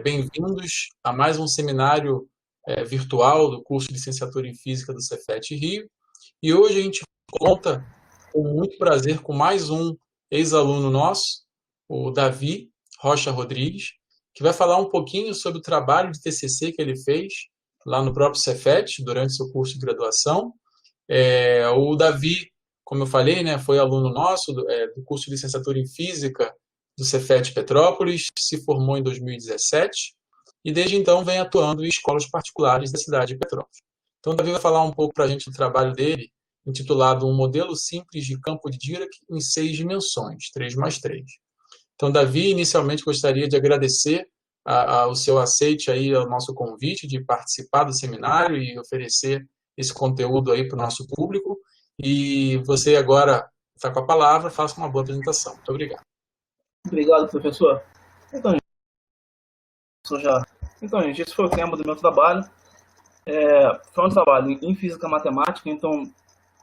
Bem-vindos a mais um seminário virtual do curso de Licenciatura em Física do Cefet Rio. E hoje a gente conta com muito prazer com mais um ex-aluno nosso, o Davi Rocha Rodrigues, que vai falar um pouquinho sobre o trabalho de TCC que ele fez lá no próprio Cefet, durante seu curso de graduação. O Davi, como eu falei, né, foi aluno nosso do curso de Licenciatura em Física do Cefet Petrópolis, se formou em 2017 e desde então vem atuando em escolas particulares da cidade de Petrópolis. Então, o Davi vai falar um pouco para a gente do trabalho dele, intitulado Um Modelo Simples de Campo de Dirac em 6 dimensões, 3x3. Então, Davi, inicialmente gostaria de agradecer o seu aceite aí ao nosso convite de participar do seminário e oferecer esse conteúdo aí para o nosso público. E você agora está com a palavra, faça uma boa apresentação. Muito obrigado. Obrigado, professor. Então, gente, esse foi o tema do meu trabalho. Foi um trabalho em física matemática, então,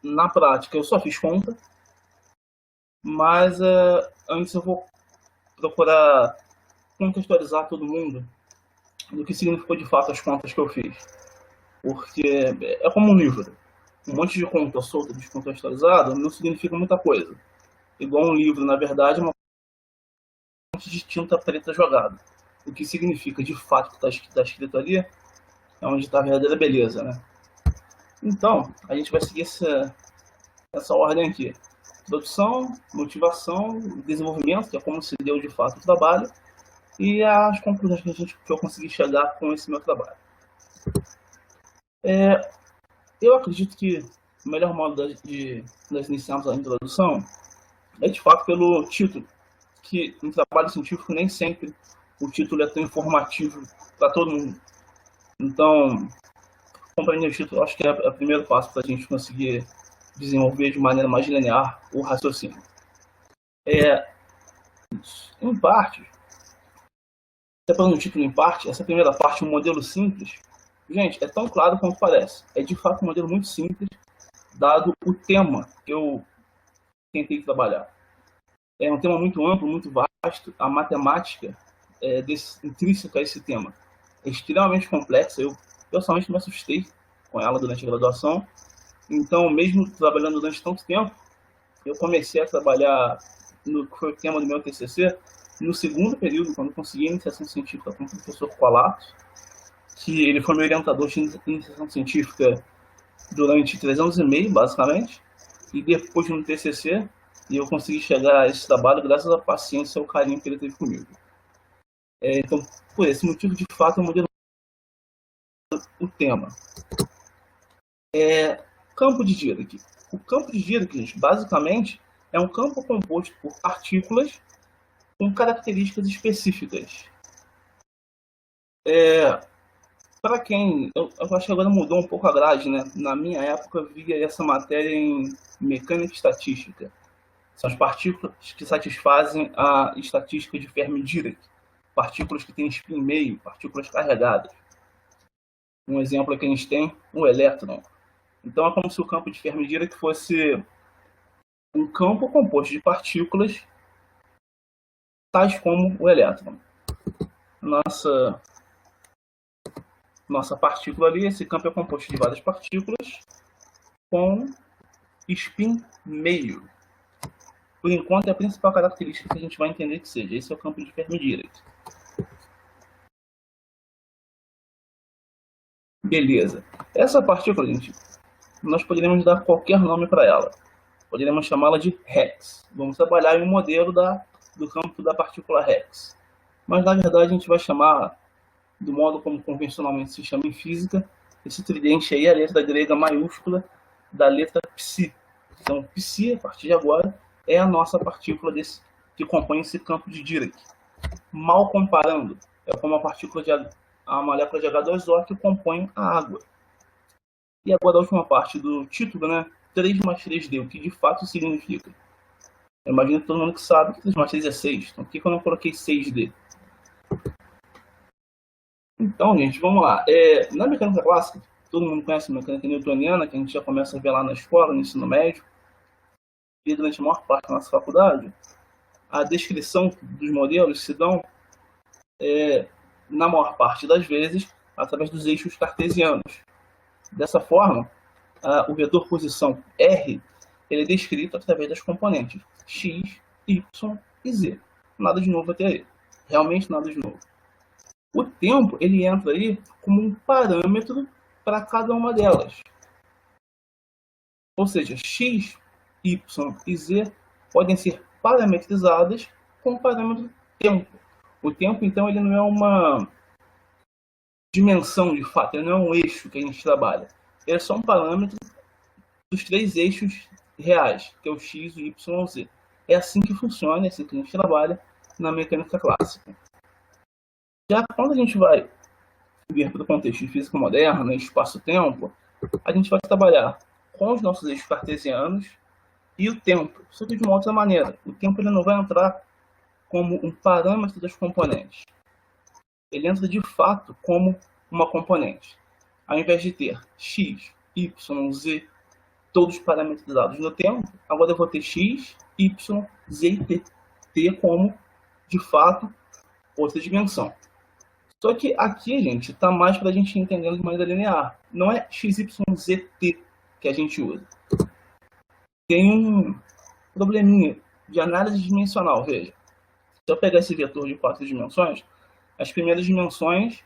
na prática, eu só fiz conta, mas antes eu vou procurar contextualizar todo mundo do que significou de fato as contas que eu fiz. Porque é como um livro. Um monte de conta solta, descontextualizada, não significa muita coisa. Igual um livro, na verdade, é uma monte de tinta preta jogada. O que significa, de fato, que está escrito ali, é onde está a verdadeira beleza, né? Então, a gente vai seguir essa ordem aqui. Introdução, motivação, desenvolvimento, que é como se deu de fato o trabalho, e as conclusões que eu consegui chegar com esse meu trabalho. Eu acredito que o melhor modo de nós iniciarmos a introdução é, de fato, pelo título, que em trabalho científico nem sempre o título é tão informativo para todo mundo. Então, compreender o título, acho que é o primeiro passo para a gente conseguir desenvolver de maneira mais linear o raciocínio. Em parte, até falando do título em parte, essa primeira parte, um modelo simples, gente, é tão claro quanto parece. É de fato um modelo muito simples, dado o tema que eu tentei trabalhar. É um tema muito amplo, muito vasto. A matemática intrínseca a esse tema é extremamente complexa. Eu, pessoalmente, me assustei com ela durante a graduação. Então, mesmo trabalhando durante tanto tempo, eu comecei a trabalhar no que foi o tema do meu TCC no segundo período, quando consegui a iniciação científica com o professor Colato, que ele foi meu orientador de iniciação científica durante 3 anos e meio, basicamente, e depois no TCC, eu consegui chegar a esse trabalho graças à paciência e ao carinho que ele teve comigo. Então, por esse motivo, de fato, eu mudei o tema. Campo de Dirac. O campo de Dirac, gente, basicamente, é um campo composto por partículas com características específicas. Para quem... Eu acho que agora mudou um pouco a grade, né? Na minha época, eu via essa matéria em mecânica estatística. São as partículas que satisfazem a estatística de Fermi-Dirac. Partículas que têm spin meio, partículas carregadas. Um exemplo que a gente tem, o elétron. Então, é como se o campo de Fermi-Dirac fosse um campo composto de partículas tais como o elétron. Nossa partícula ali, esse campo é composto de várias partículas com spin meio. Por enquanto, é a principal característica que a gente vai entender que seja. Esse é o campo de Fermi-Dirac. Beleza. Essa partícula, gente, nós poderíamos dar qualquer nome para ela. Poderíamos chamá-la de Rex. Vamos trabalhar em um modelo do campo da partícula Rex. Mas, na verdade, a gente vai chamar, do modo como convencionalmente se chama em física, esse tridente aí é a letra grega maiúscula da letra Psi. Então, Psi, a partir de agora, é a nossa partícula que compõe esse campo de Dirac. Mal comparando, é como a molécula de H2O que compõe a água. E agora a última parte do título, né? 3 mais 3D, o que de fato significa? Eu imagino que todo mundo que sabe que 3 mais 3 é 6. Então, por que eu não coloquei 6D? Então, gente, vamos lá. Na mecânica clássica, todo mundo conhece a mecânica newtoniana, que a gente já começa a ver lá na escola, no ensino médio, e durante a maior parte da nossa faculdade, a descrição dos modelos se dão na maior parte das vezes, através dos eixos cartesianos. Dessa forma, o vetor posição R ele é descrito através das componentes x, y e z. Nada de novo até aí. Realmente nada de novo. O tempo ele entra aí como um parâmetro para cada uma delas. Ou seja, x, y e z podem ser parametrizadas com o parâmetro tempo. O tempo, então, ele não é uma dimensão de fato, ele não é um eixo que a gente trabalha. Ele é só um parâmetro dos 3 eixos reais, que é o x, o y e o z. É assim que funciona, é assim que a gente trabalha na mecânica clássica. Já quando a gente vai vir para o contexto de física moderna, espaço-tempo, a gente vai trabalhar com os nossos eixos cartesianos e o tempo, só que de uma outra maneira. O tempo ele não vai entrar como um parâmetro das componentes. Ele entra de fato como uma componente. Ao invés de ter x, y, z, todos parametrizados no tempo, agora eu vou ter x, y, z e t. T como, de fato, outra dimensão. Só que aqui, gente, está mais para a gente entender de maneira linear. Não é x, y, z, t que a gente usa. Tem um probleminha de análise dimensional, veja. Se eu pegar esse vetor de 4 dimensões, as primeiras dimensões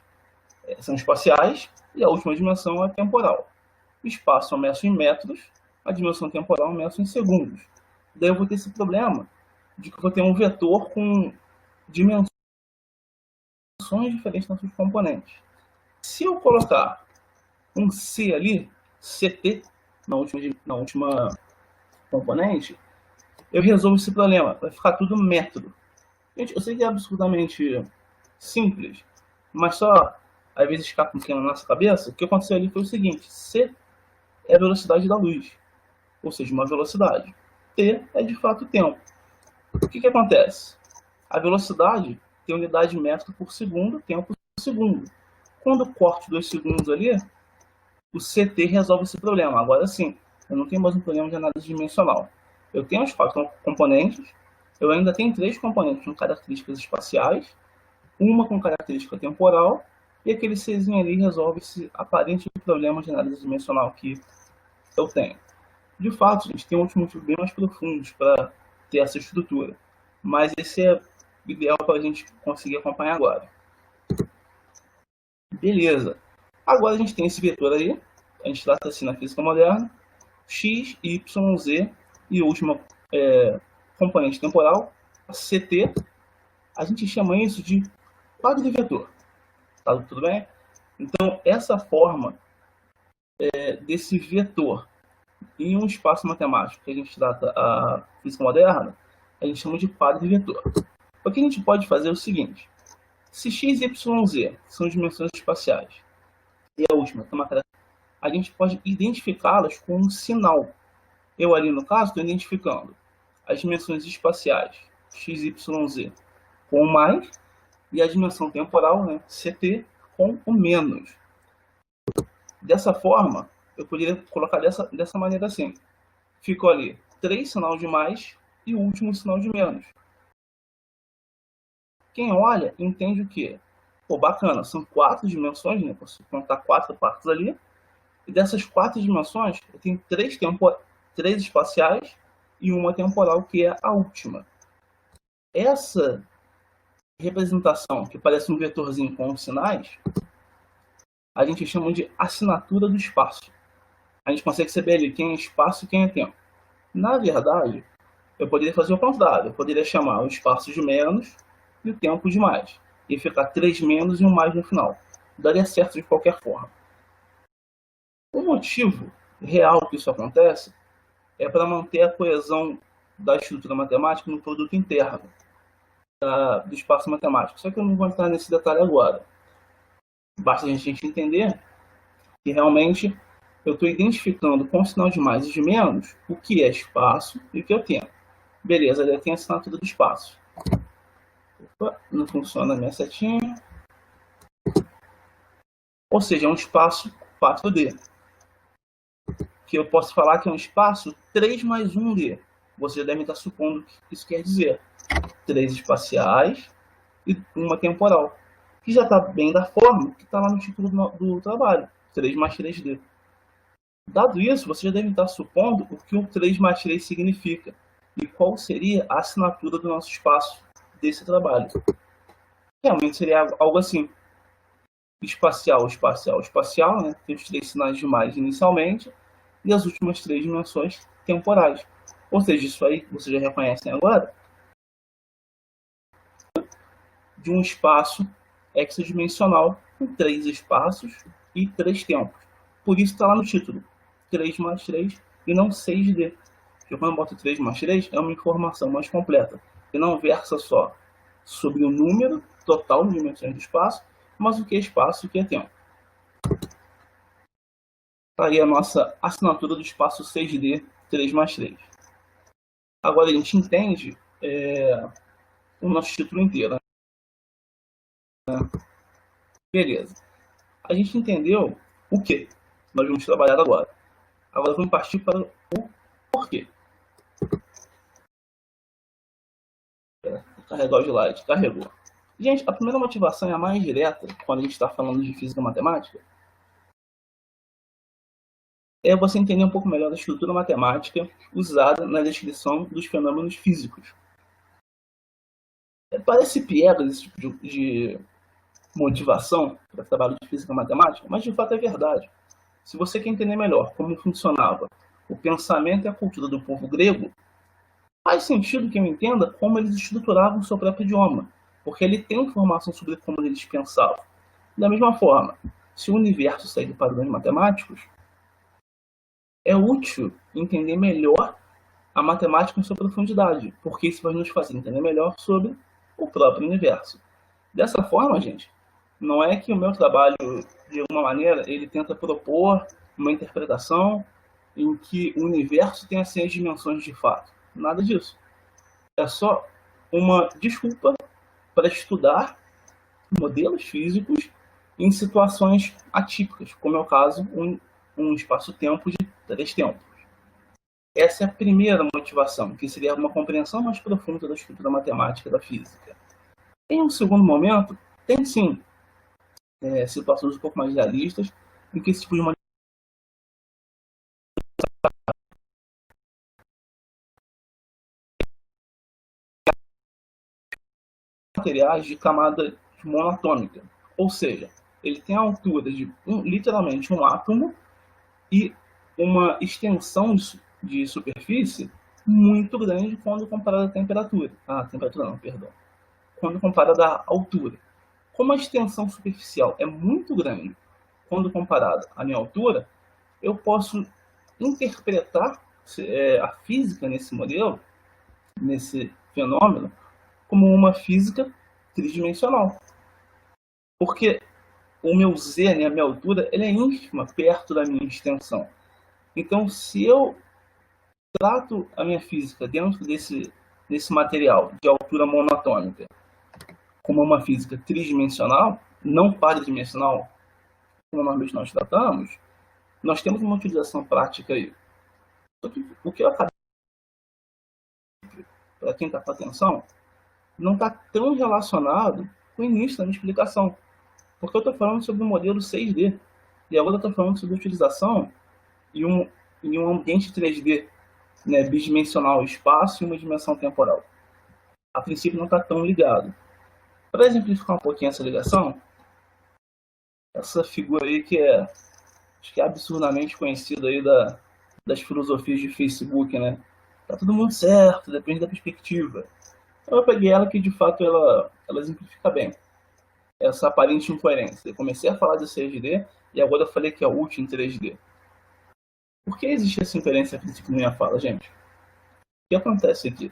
são espaciais e a última dimensão é temporal. O espaço eu meço em metros, a dimensão temporal eu meço em segundos. Daí eu vou ter esse problema de que eu vou ter um vetor com dimensões diferentes nas suas componentes. Se eu colocar um C ali, CT, na última componente, eu resolvo esse problema. Vai ficar tudo metro. Gente, eu sei que é absolutamente simples, mas só às vezes escapa um pouquinho na nossa cabeça. O que aconteceu ali foi o seguinte: C é a velocidade da luz, ou seja, uma velocidade. T é de fato o tempo. O que acontece? A velocidade tem unidade de metro por segundo, tempo por segundo. Quando eu corto 2 segundos ali, o CT resolve esse problema. Agora sim, eu não tenho mais um problema de análise dimensional. Eu tenho os 4 componentes, eu ainda tenho 3 componentes com características espaciais, uma com característica temporal, e aquele Czinho ali resolve esse aparente problema de análise dimensional que eu tenho. De fato, a gente tem outros motivos bem mais profundos para ter essa estrutura, mas esse é o ideal para a gente conseguir acompanhar agora. Beleza. Agora a gente tem esse vetor aí, a gente trata assim na física moderna, x, y, z, e a última componente temporal, CT, a gente chama isso de quadrivetor. Tá tudo bem? Então, essa forma desse vetor em um espaço matemático que a gente trata a física moderna, a gente chama de quadrivetor. O que a gente pode fazer é o seguinte: se x, y, z são dimensões espaciais e a última tem uma característica, a gente pode identificá-las com um sinal. Eu ali, no caso, estou identificando as dimensões espaciais x, y, z com o mais e a dimensão temporal, né, CT, com o menos. Dessa forma, eu poderia colocar dessa maneira assim. Ficou ali 3 sinal de mais e o último sinal de menos. Quem olha entende o quê? Pô, bacana, são 4 dimensões, né? Posso contar 4 partes ali. E dessas 4 dimensões, eu tenho 3 espaciais e uma temporal, que é a última. Essa representação, que parece um vetorzinho com os sinais, a gente chama de assinatura do espaço. A gente consegue saber ali quem é espaço e quem é tempo. Na verdade, eu poderia fazer o contrário. Eu poderia chamar o espaço de menos e o tempo de mais. E ficar 3 menos e 1 mais no final. Daria certo de qualquer forma. O motivo real que isso acontece é para manter a coesão da estrutura matemática no produto interno do espaço matemático. Só que eu não vou entrar nesse detalhe agora. Basta a gente entender que realmente eu estou identificando com o sinal de mais e de menos o que é espaço e o que é tempo. Beleza, ali tem a assinatura do espaço. Opa, não funciona a minha setinha. Ou seja, é um espaço 4D. Que eu posso falar que é um espaço 3 mais 1D. Você deve estar supondo que isso quer dizer 3 espaciais e uma temporal. que já está bem da forma que está lá no título do trabalho, 3 mais 3D. Dado isso, você já deve estar supondo o que o 3 mais 3 significa e qual seria a assinatura do nosso espaço desse trabalho. Realmente seria algo assim: espacial, espacial, espacial, né? Tem os 3 sinais de mais inicialmente e as últimas 3 dimensões temporais. Ou seja, isso aí vocês já reconhecem agora de um espaço hexadimensional com 3 espaços e 3 tempos. Por isso está lá no título, 3 mais 3 e não 6D. Porque quando eu boto 3 mais 3, é uma informação mais completa, que não versa só sobre o número total de dimensões do espaço, mas o que é espaço e o que é tempo. Está aí a nossa assinatura do espaço 6D, 3 mais 3. Agora a gente entende o nosso título inteiro. Beleza. A gente entendeu o que nós vamos trabalhar agora. Agora vamos partir para o porquê. Carregar o slide. Carregou. Gente, a primeira motivação é a mais direta, quando a gente está falando de física matemática, é você entender um pouco melhor a estrutura matemática usada na descrição dos fenômenos físicos. Parece piegas esse tipo de motivação para trabalho de física matemática, mas de fato é verdade. Se você quer entender melhor como funcionava o pensamento e a cultura do povo grego, faz sentido que eu entenda como eles estruturavam o seu próprio idioma, porque ele tem informação sobre como eles pensavam. Da mesma forma, se o universo segue padrões matemáticos, é útil entender melhor a matemática em sua profundidade, porque isso vai nos fazer entender melhor sobre o próprio universo. Dessa forma, gente, não é que o meu trabalho, de alguma maneira, ele tenta propor uma interpretação em que o universo tem as 6 dimensões de fato. Nada disso. É só uma desculpa para estudar modelos físicos em situações atípicas, como é o caso um espaço-tempo de 3 tempos. Essa é a primeira motivação, que seria uma compreensão mais profunda da estrutura matemática da física. Em um segundo momento, tem sim situações um pouco mais realistas em que esse tipo de materiais de camada monatômica, ou seja, ele tem a altura de literalmente um átomo e uma extensão de superfície muito grande quando comparado à temperatura. Quando comparado à altura. Como a extensão superficial é muito grande quando comparada à minha altura, eu posso interpretar a física nesse modelo, nesse fenômeno, como uma física tridimensional. Porque o meu z, né, a minha altura, ela é ínfima perto da minha extensão. Então, se eu trato a minha física dentro desse material de altura monatômica como uma física tridimensional, não paridimensional, como normalmente nós tratamos, nós temos uma utilização prática aí. O que eu acabei, para quem está com atenção, não está tão relacionado com o início da minha explicação. Porque eu estou falando sobre o modelo 6D. E agora eu estou falando sobre a utilização em um ambiente 3D, né, bidimensional, espaço e uma dimensão temporal. A princípio não está tão ligado. Para exemplificar um pouquinho essa ligação, essa figura aí acho que é absurdamente conhecida aí das filosofias de Facebook, né? Tá tudo muito certo, depende da perspectiva. Eu peguei ela que de fato ela exemplifica bem essa aparente incoerência. Eu comecei a falar de 6D e agora eu falei que é útil em 3D. Por que existe essa incoerência a princípio na minha fala, gente? O que acontece aqui?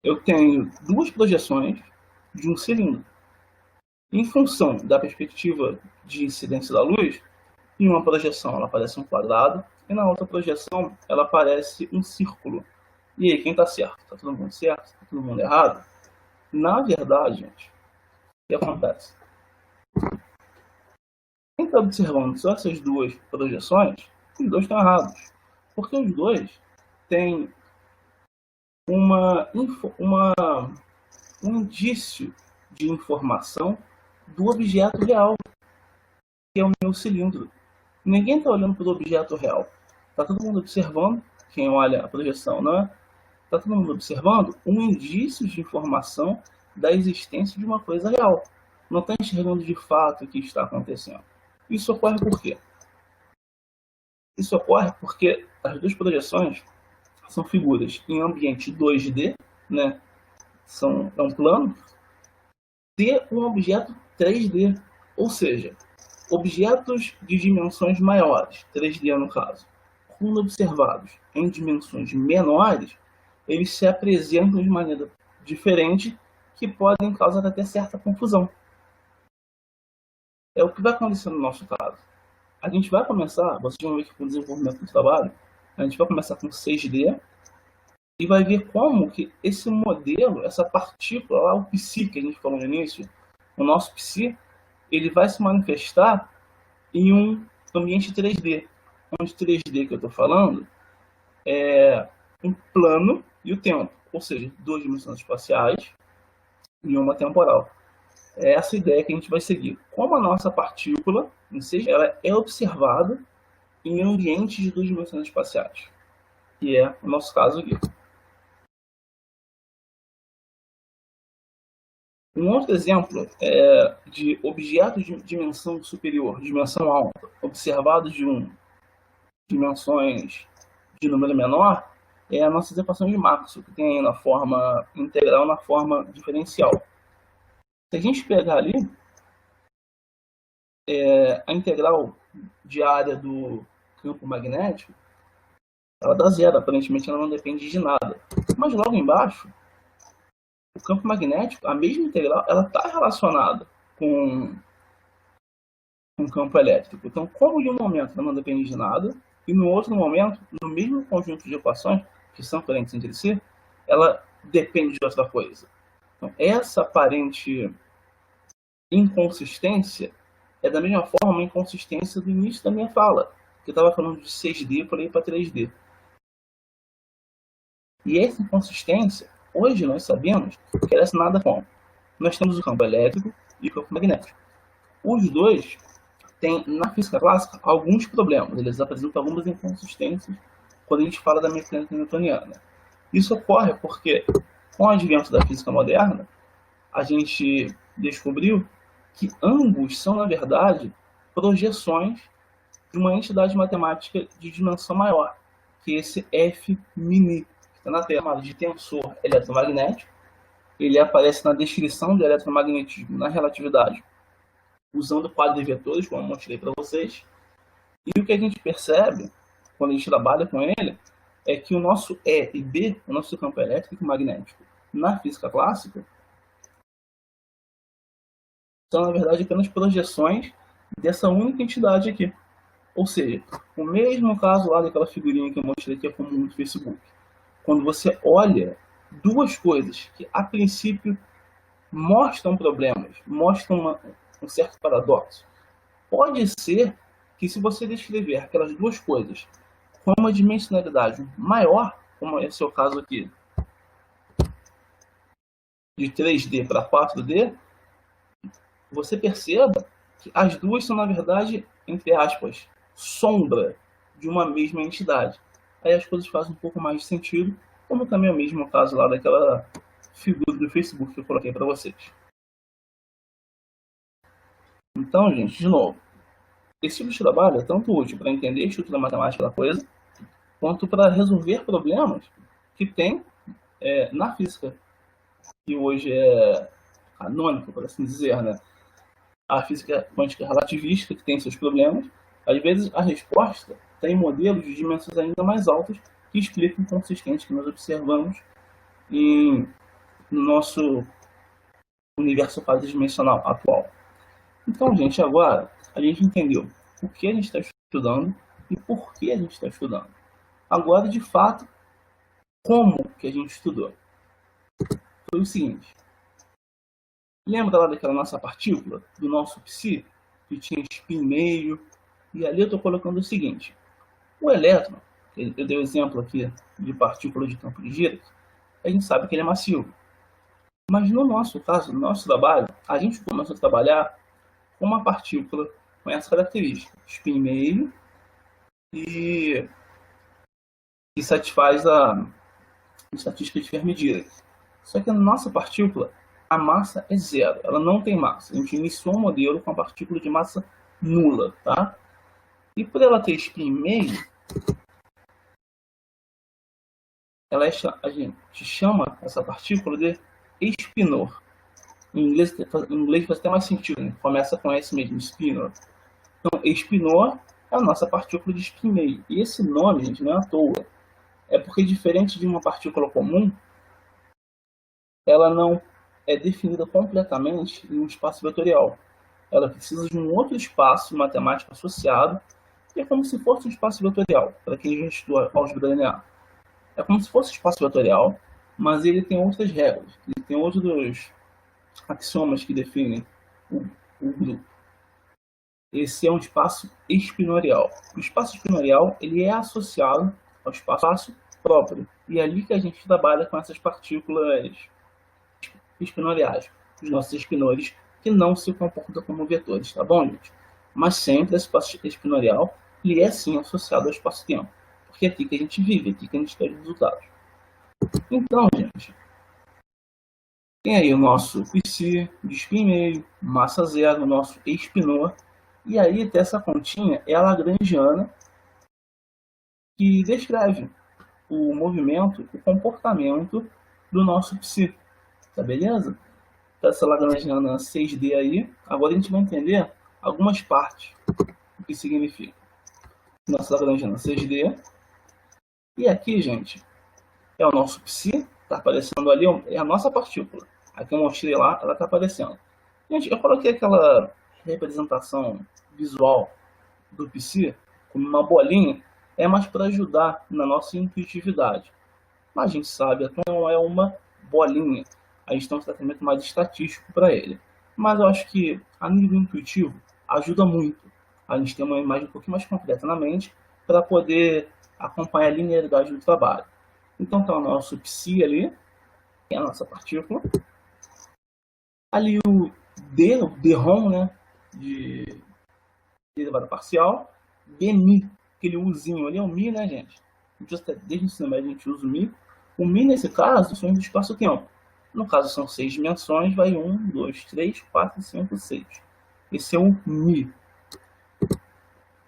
Eu tenho 2 projeções de um cilindro. Em função da perspectiva de incidência da luz, em uma projeção ela parece um quadrado e na outra projeção ela parece um círculo. E aí, quem está certo? Está todo mundo certo? Está todo mundo errado? Na verdade, gente, o que acontece? Quem está observando só essas 2 projeções, os 2 estão errados. Porque os 2 têm um indício de informação do objeto real, que é o meu cilindro. Ninguém está olhando para o objeto real. Está todo mundo observando, quem olha a projeção, não é? Está todo mundo observando um indício de informação da existência de uma coisa real. Não está enxergando de fato o que está acontecendo. Isso ocorre por quê? Isso ocorre porque as duas projeções são figuras em ambiente 2D, né? É um plano, de um objeto 3D. Ou seja, objetos de dimensões maiores, 3D no caso, quando observados em dimensões menores, eles se apresentam de maneira diferente, que podem causar até certa confusão. É o que vai acontecer no nosso caso. A gente vai começar, vocês vão ver que com o desenvolvimento do trabalho, a gente vai começar com 6D e vai ver como que esse modelo, essa partícula lá, o psi que a gente falou no início, o nosso psi, ele vai se manifestar em um ambiente 3D. Onde 3D que eu estou falando é um plano e o tempo, ou seja, duas dimensões espaciais e uma temporal. É essa ideia que a gente vai seguir. Como a nossa partícula, ela é observada em ambientes de duas dimensões espaciais, que é o nosso caso aqui. Um outro exemplo é de objetos de dimensão superior, dimensão alta, observados de dimensões de número menor, é a nossa equação de Maxwell, que tem aí na forma integral, na forma diferencial. Se a gente pegar ali a integral de área do campo magnético, ela dá zero, aparentemente ela não depende de nada. Mas logo embaixo, o campo magnético, a mesma integral, ela está relacionada com o campo elétrico. Então, como de um momento ela não depende de nada, e no outro momento, no mesmo conjunto de equações, que são diferentes entre si, ela depende de outra coisa. Então, essa aparente inconsistência é da mesma forma a inconsistência do início da minha fala, que eu estava falando de 6D para ir para 3D. E essa inconsistência, hoje nós sabemos que é relacionada com, nós temos o campo elétrico e o campo magnético. Os dois têm, na física clássica, alguns problemas, eles apresentam algumas inconsistências quando a gente fala da mecânica newtoniana. Isso ocorre porque, com o advento da física moderna, a gente descobriu que ambos são, na verdade, projeções de uma entidade matemática de dimensão maior, que é esse F mini, que está na Terra, de tensor eletromagnético. Ele aparece na descrição do eletromagnetismo na relatividade, usando o quadro de vetores, como eu mostrei para vocês. E o que a gente percebe, quando a gente trabalha com ele, é que o nosso E e B, o nosso campo elétrico e magnético, na física clássica, são, na verdade, apenas projeções dessa única entidade aqui. Ou seja, o mesmo caso lá daquela figurinha que eu mostrei que é comum no Facebook. Quando você olha duas coisas que, a princípio, mostram problemas, mostram um certo paradoxo, pode ser que, se você descrever aquelas duas coisas com uma dimensionalidade maior, como é o seu caso aqui, de 3D para 4D, você perceba que as duas são, na verdade, entre aspas, sombra de uma mesma entidade. Aí as coisas fazem um pouco mais de sentido, como também é o mesmo caso lá daquela figura do Facebook que eu coloquei para vocês. Então, gente, de novo, esse tipo de trabalho é tanto útil para entender a estrutura matemática da coisa, quanto para resolver problemas que tem na física, que hoje é canônica, por assim dizer, né? A física quântica relativista, que tem seus problemas. Às vezes, a resposta tem modelos de dimensões ainda mais altas que explicam inconsistências que nós observamos no nosso universo quadridimensional atual. Então, gente, agora a gente entendeu o que a gente está estudando e por que a gente está estudando. Agora, de fato, como que a gente estudou? Foi o seguinte. Lembra lá daquela nossa partícula, do nosso psi, que tinha spin meio? E ali eu estou colocando o seguinte. O elétron, eu dei o exemplo aqui de partícula de campo de Dirac, a gente sabe que ele é massivo. Mas no nosso caso, no nosso trabalho, a gente começou a trabalhar com uma partícula com essa característica, spin meio, e satisfaz a estatística de Fermi-Dirac. Só que a nossa partícula, a massa é zero, ela não tem massa. A gente iniciou um modelo com a partícula de massa nula, tá? E por ela ter spin meio, a gente chama essa partícula de espinor. Em inglês faz até mais sentido, né? Começa com S mesmo, spinor. Então, espinor é a nossa partícula de spin meio. E esse nome, gente, não é à toa. É porque, diferente de uma partícula comum, ela não é definida completamente em um espaço vetorial. Ela precisa de um outro espaço matemático associado, que é como se fosse um espaço vetorial, para quem já estuda álgebra linear. É como se fosse um espaço vetorial, mas ele tem outras regras, ele tem outros axiomas que definem o grupo. Esse é um espaço espinorial. O espaço espinorial ele é associado ao espaço próprio, e é ali que a gente trabalha com essas partículas espinoriais, os nossos espinores, que não se comportam como vetores, tá bom, gente? Mas sempre esse espaço espinorial ele é sim associado ao espaço-tempo, porque é aqui que a gente vive, é aqui que a gente tem os resultados. Então, gente, tem aí o nosso psi de spin meio, massa zero, o nosso espinor, e aí essa continha é a lagrangiana, que descreve o movimento, o comportamento do nosso psi, tá beleza? Essa lagrangiana 6D aí, agora a gente vai entender algumas partes do que significa. Nossa lagrangiana 6D. E aqui, gente, é o nosso psi, tá aparecendo ali, é a nossa partícula. Aqui eu mostrei lá, ela tá aparecendo. Gente, eu coloquei aquela representação visual do psi como uma bolinha, é mais para ajudar na nossa intuitividade. Mas a gente sabe, até não é uma bolinha. A gente tem um tratamento mais estatístico para ele. Mas eu acho que, a nível intuitivo, ajuda muito a gente ter uma imagem um pouquinho mais concreta na mente para poder acompanhar a linearidade do trabalho. Então está o nosso psi ali, que é a nossa partícula. Ali o D, o dHom, né, de derivada parcial. Dmi, aquele Uzinho ali é o Mi, né, gente? Desde o ensino médio a gente usa o Mi. O Mi, nesse caso, são do espaço-tempo. No caso, são 6 dimensões, vai 1, 2, 3, 4, 5, 6. Esse é o Mi.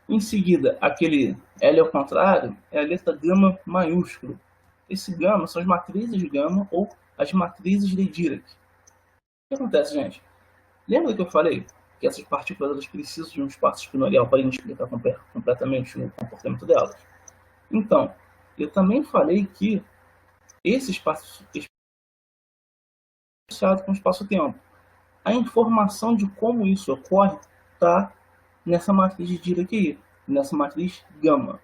Em seguida, aquele L ao contrário é a letra gama maiúsculo. Esse gama são as matrizes de gama ou as matrizes de Dirac. O que acontece, gente? Lembra que eu falei que essas partículas elas precisam de um espaço espinorial para a gente explicar completamente o comportamento delas? Então, eu também falei que esse espaço associado com o espaço-tempo. A informação de como isso ocorre está nessa matriz de Dirac aqui, nessa matriz gama.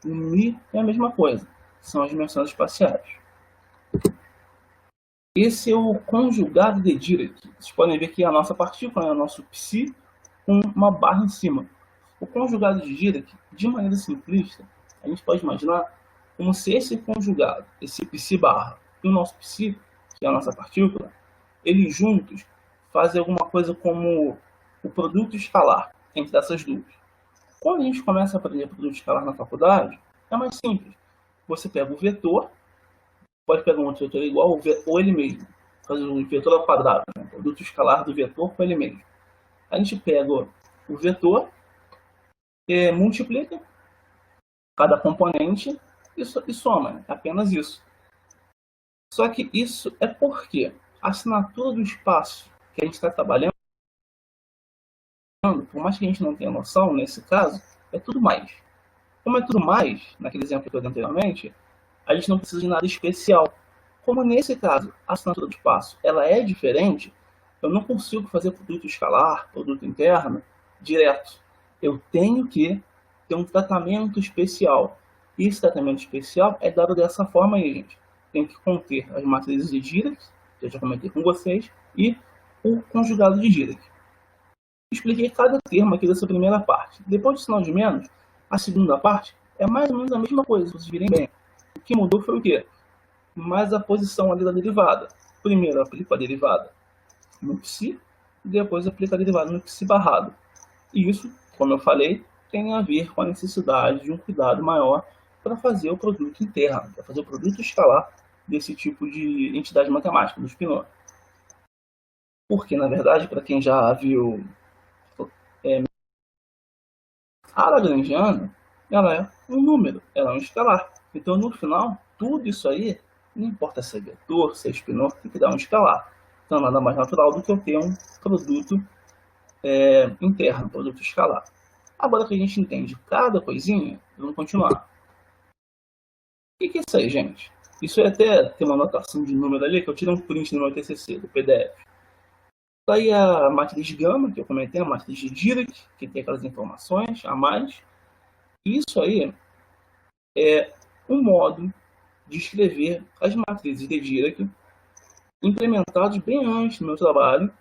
O Mi é a mesma coisa, são as dimensões espaciais. Esse é o conjugado de Dirac. Vocês podem ver que a nossa partícula é o nosso psi com uma barra em cima. O conjugado de Dirac, de maneira simplista, a gente pode imaginar como se esse conjugado, esse psi barra e o nosso psi, que é a nossa partícula, eles juntos fazem alguma coisa como o produto escalar entre essas duas. Quando a gente começa a aprender produto escalar na faculdade, é mais simples. Você pega o vetor, pode pegar um outro vetor igual ou ele mesmo, fazer o vetor ao quadrado, né? O produto escalar do vetor com ele mesmo. A gente pega o vetor, multiplica cada componente e soma, né? Apenas isso. Só que isso é porque a assinatura do espaço que a gente está trabalhando, por mais que a gente não tenha noção, nesse caso, é tudo mais. Como é tudo mais, naquele exemplo que eu dei anteriormente, a gente não precisa de nada especial. Como nesse caso, a assinatura do espaço ela é diferente, eu não consigo fazer produto escalar, produto interno, direto. Eu tenho que ter um tratamento especial. E esse tratamento especial é dado dessa forma aí, gente. Tem que conter as matrizes de Dirac, que eu já comentei com vocês, e o conjugado de Dirac. Expliquei cada termo aqui dessa primeira parte. Depois do sinal de menos, a segunda parte é mais ou menos a mesma coisa, se vocês virem bem. O que mudou foi o quê? Mais a posição ali da derivada. Primeiro eu aplico a derivada no psi, e depois eu aplico a derivada no psi barrado. E isso, como eu falei, tem a ver com a necessidade de um cuidado maior para fazer o produto interno, para fazer o produto escalar desse tipo de entidade matemática, do Spinor. Porque, na verdade, para quem já viu a lagrangiana, ela é um número, ela é um escalar. Então, no final, tudo isso aí, não importa se é vetor, se é Spinor, tem que dar um escalar. Então, nada mais natural do que eu ter um produto interno, um produto escalar. Agora que a gente entende cada coisinha, vamos continuar. O que é isso aí, gente? Isso é até tem uma anotação de número ali, que eu tirei um print no meu TCC, do PDF. Tá aí a matriz gama, que eu comentei, a matriz de Dirac, que tem aquelas informações a mais. Isso aí é um modo de escrever as matrizes de Dirac implementados bem antes no meu trabalho,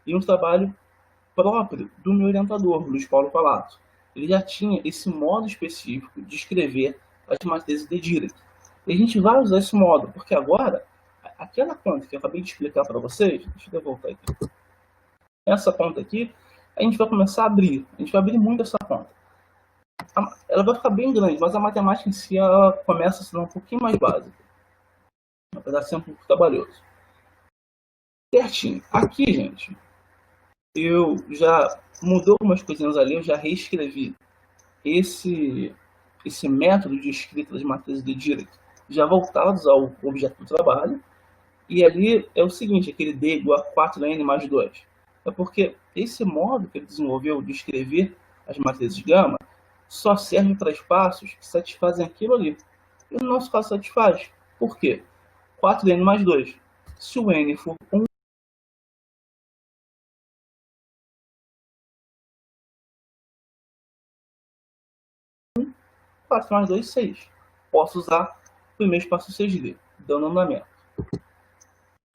e um trabalho próprio do meu orientador, Luiz Paulo Palato. Ele já tinha esse modo específico de escrever as matrizes de Dirac. E a gente vai usar esse modo, porque agora, aquela conta que eu acabei de explicar para vocês, deixa eu voltar aqui. Essa conta aqui, a gente vai começar a abrir. A gente vai abrir muito essa conta. Ela vai ficar bem grande, mas a matemática em si, ela começa a ser um pouquinho mais básica. Apesar de ser um pouco trabalhoso. Certinho. Aqui, gente, eu já mudou algumas coisinhas ali, eu já reescrevi esse método de escrita das matrizes de Dirac já voltados ao objeto do trabalho. E ali é o seguinte, aquele D igual a 4n mais 2. É porque esse modo que ele desenvolveu de escrever as matrizes gama só serve para espaços que satisfazem aquilo ali. E no nosso caso satisfaz. Por quê? 4n mais 2. Se o n for 1, 4 mais 2, 6. Posso usar o primeiro espaço 6D, dando andamento.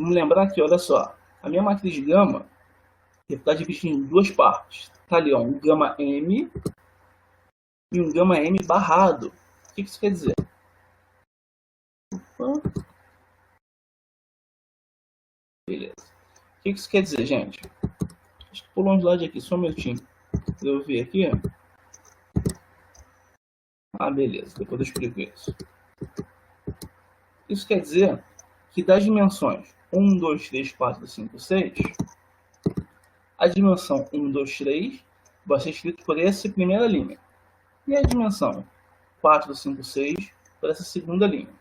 Vamos lembrar que, olha só, a minha matriz gama está dividida em duas partes. Está ali, ó, um gama M e um gama M barrado. O que isso quer dizer? Beleza. O que isso quer dizer, gente? Acho que pulou um slide aqui, só um minutinho. Pra eu ver aqui. Ah, beleza. Depois eu explico isso. Isso quer dizer que das dimensões 1, 2, 3, 4, 5, 6, a dimensão 1, 2, 3 vai ser escrito por essa primeira linha. E a dimensão 4, 5, 6 por essa segunda linha.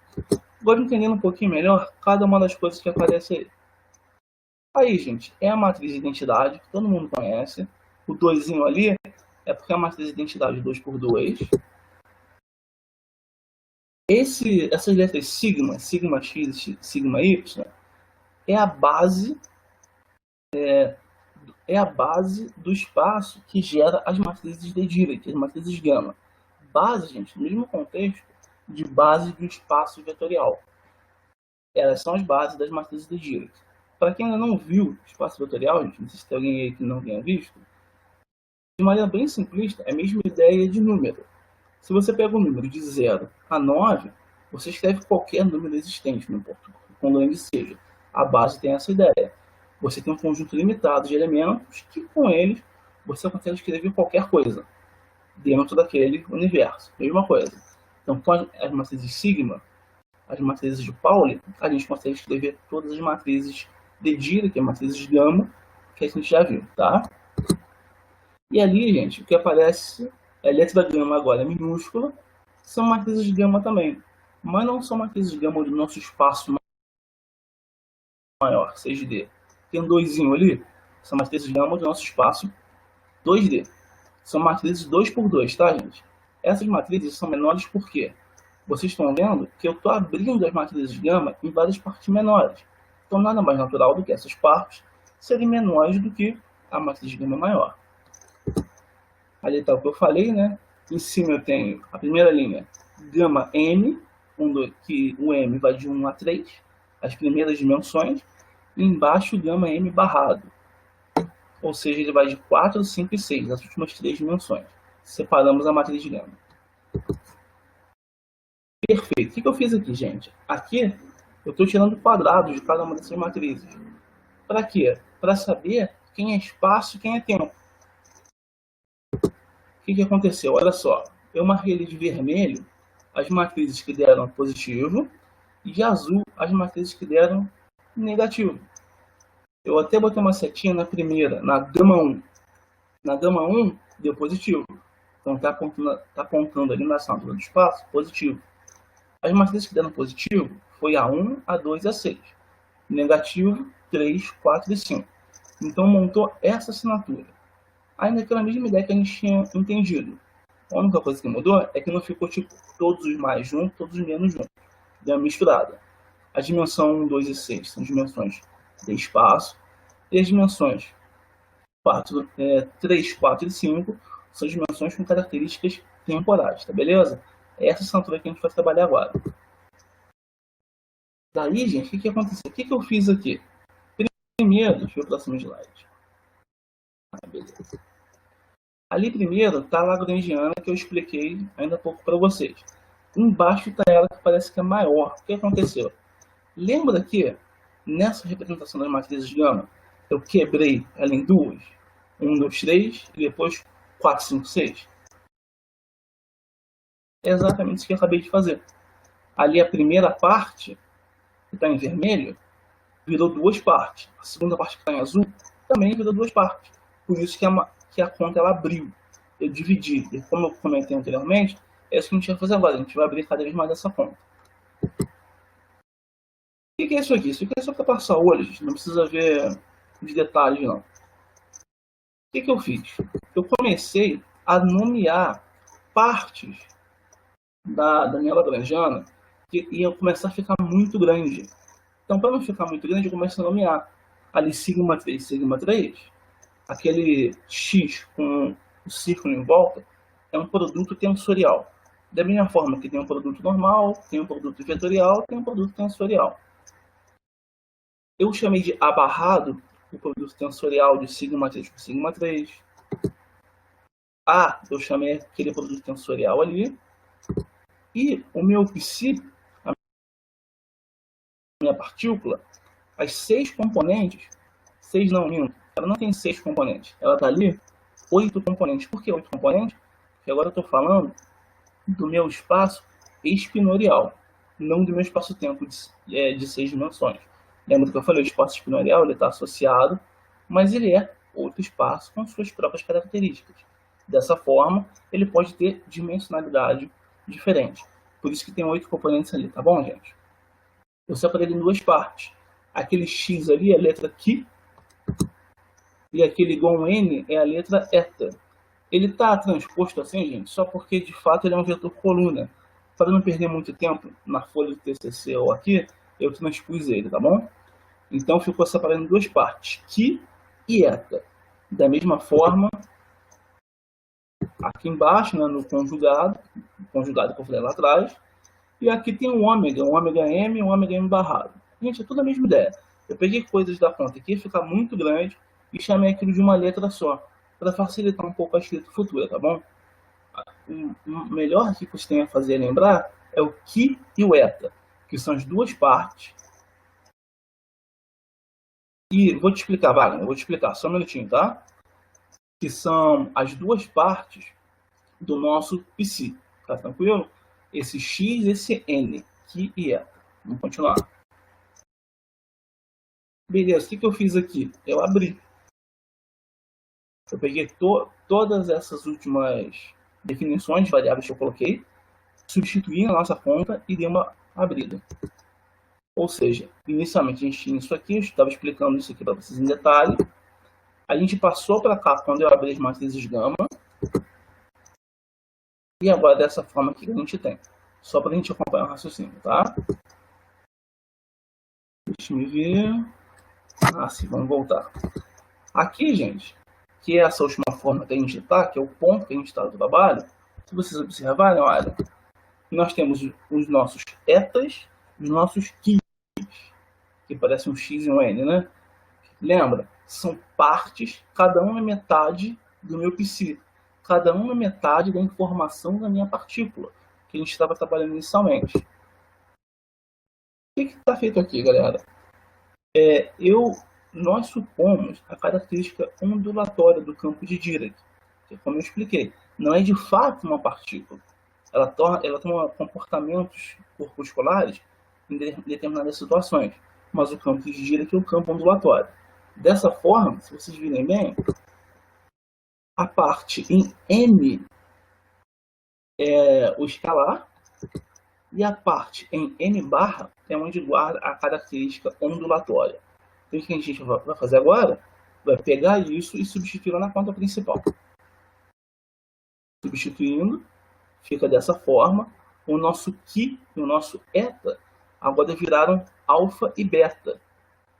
Agora, entendendo um pouquinho melhor cada uma das coisas que aparece aí. Aí, gente, é a matriz de identidade, que todo mundo conhece. O 2 ali é porque é a matriz de identidade 2 por 2. Essas letras sigma, sigma x, sigma y, é a base do espaço que gera as matrizes de Dirac, as matrizes gama. Base, gente, no mesmo contexto de base do espaço vetorial. Elas são as bases das matrizes de Dirac. Para quem ainda não viu o espaço vetorial, gente, não sei se tem alguém aí que não tenha visto, de maneira bem simplista, é a mesma ideia de número. Se você pega um número de 0 a 9, você escreve qualquer número existente, não importa quão grande seja. A base tem essa ideia. Você tem um conjunto limitado de elementos que, com eles, você consegue escrever qualquer coisa dentro daquele universo. Mesma coisa. Então, com as matrizes sigma, as matrizes de Pauli, a gente consegue escrever todas as matrizes de Dirac, matrizes gama, que a gente já viu, tá? E ali, gente, o que aparece é a letra gama agora é minúscula, são matrizes gama também, mas não são matrizes gama do nosso espaço maior, 6D. Tem um 2 ali, são matrizes gama do nosso espaço 2D. São matrizes 2 por 2, tá, gente? Essas matrizes são menores por quê? Vocês estão vendo que eu estou abrindo as matrizes gama em várias partes menores. Então, nada mais natural do que essas partes serem menores do que a matriz gama maior. Ali está o que eu falei, né? Em cima eu tenho a primeira linha, gama M, que o M vai de 1 a 3, as primeiras dimensões, e embaixo gama M barrado. Ou seja, ele vai de 4, 5 e 6, as últimas 3 dimensões. Separamos a matriz de gama. Perfeito. O que eu fiz aqui, gente? Aqui Eu estou tirando quadrados de cada uma dessas matrizes. Para quê? Para saber quem é espaço e quem é tempo. O que aconteceu? Olha só, eu marquei ali de vermelho as matrizes que deram positivo e de azul as matrizes que deram negativo. Eu até botei uma setinha na primeira, na gama 1. Na gama 1 deu positivo. Então está apontando ali na assinatura do espaço positivo. As matrizes que deram positivo foi a 1, a 2 e a 6. Negativo, 3, 4 e 5. Então montou essa assinatura. Aí naquela mesma ideia que a gente tinha entendido. A única coisa que mudou é que não ficou tipo todos os mais juntos, todos os menos juntos. Deu uma misturada. A dimensão 1, 2 e 6 são dimensões de espaço. E as dimensões 3, 4 e 5 são dimensões com características temporais, tá beleza? É essa assinatura que a gente vai trabalhar agora. Daí, gente, o que aconteceu? O que eu fiz aqui? Primeiro, deixa eu ver o próximo slide. Beleza. Ali primeiro está a Lagrangiana, que eu expliquei ainda há pouco para vocês. Embaixo está ela, que parece que é maior. O que aconteceu? Lembra que nessa representação das matrizes de gama, eu quebrei ela em duas? 1, 2, 3 e depois 4, 5, 6? É exatamente isso que eu acabei de fazer. Ali a primeira parte, que está em vermelho, virou duas partes. A segunda parte que está em azul também virou duas partes. Por isso que a conta ela abriu. Eu dividi. E como eu comentei anteriormente, é isso que a gente vai fazer agora. A gente vai abrir cada vez mais essa conta. O que é isso aqui? Isso aqui é só para passar o olho, gente. Não precisa ver de detalhes, não. O que eu fiz? Eu comecei a nomear partes da minha Lagrangiana que iam começar a ficar muito grande. Então, para não ficar muito grande, eu comecei a nomear. Ali, sigma 3, sigma 3, aquele X com o círculo em volta, é um produto tensorial. Da mesma forma que tem um produto normal, tem um produto vetorial, tem um produto tensorial. Eu chamei de abarrado o produto tensorial de sigma 3 com sigma 3. A, eu chamei aquele produto tensorial ali. E o meu psi, a minha partícula, as 6 componentes, 6 não, minto, ela não tem 6 componentes, ela está ali 8 componentes. Por que 8 componentes? Porque agora eu estou falando do meu espaço espinorial, não do meu espaço-tempo de 6 dimensões. Lembra que eu falei, o espaço espinorial está associado, mas ele é outro espaço com suas próprias características. Dessa forma, ele pode ter dimensionalidade diferente. Por isso que tem 8 componentes ali, tá bom, gente? Eu separei ele em duas partes. Aquele X ali é a letra Q, e aquele igual N é a letra eta. Ele está transposto assim, gente, só porque de fato ele é um vetor coluna. Para não perder muito tempo na folha do TCC ou aqui, eu transpus ele, tá bom? Então ficou separado em duas partes, Q e eta. Da mesma forma, aqui embaixo, né, no conjugado que eu falei lá atrás, e aqui tem um ômega M e um ômega M barrado. Gente, é tudo a mesma ideia. Eu peguei coisas da conta aqui, ficar muito grande, e chamei aquilo de uma letra só, para facilitar um pouco a escrita futura, tá bom? O melhor que você tem a fazer lembrar é o Q e o eta, que são as duas partes. E vou te explicar, Wagner, vou te explicar, só um minutinho, tá? Que são as duas partes do nosso psi, tá tranquilo? Esse X e esse N, Q e eta. Vamos continuar. Beleza, o que eu fiz aqui? Eu abri. Eu peguei todas essas últimas definições de variáveis que eu coloquei, substituí na nossa conta e dei uma abrida. Ou seja, inicialmente a gente tinha isso aqui, eu estava explicando isso aqui para vocês em detalhe. A gente passou para cá quando eu abri as matrizes gama. E agora dessa forma aqui que a gente tem. Só para a gente acompanhar o raciocínio, tá? Deixa eu ver. Sim, vamos voltar. Aqui, gente, que é essa última forma que a gente está, que é o ponto que a gente está no trabalho, se vocês observarem, olha, nós temos os nossos etas, os nossos Qs, que parece um X e um N, né? Lembra? São partes, cada uma é metade do meu psi. Cada uma é metade da informação da minha partícula, que a gente estava trabalhando inicialmente. que está feito aqui, galera? Nós supomos a característica ondulatória do campo de Dirac, que, como eu expliquei, não é de fato uma partícula. Ela toma comportamentos corpusculares em determinadas situações, mas o campo de Dirac é o campo ondulatório. Dessa forma, se vocês virem bem, a parte em M é o escalar, e a parte em M barra é onde guarda a característica ondulatória. Então, o que a gente vai fazer agora? Vai pegar isso e substituir na conta principal. Substituindo, fica dessa forma. O nosso Ki e o nosso Eta agora viraram alfa e beta.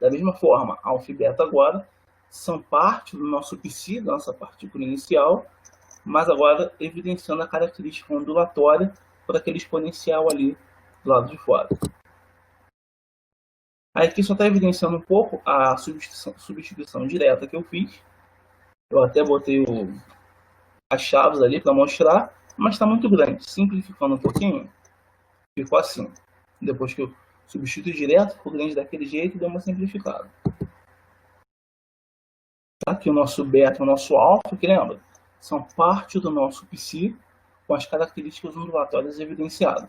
Da mesma forma, alfa e beta agora são parte do nosso Psi, da nossa partícula inicial, mas agora evidenciando a característica ondulatória por aquele exponencial ali do lado de fora. Aqui só está evidenciando um pouco a substituição direta que eu fiz. Eu até botei as chaves ali para mostrar, mas está muito grande. Simplificando um pouquinho, ficou assim. Depois que eu substitui direto, ficou grande daquele jeito e deu uma simplificada. Aqui o nosso beta e o nosso alfa, que lembra? São parte do nosso Psi com as características ondulatórias evidenciadas.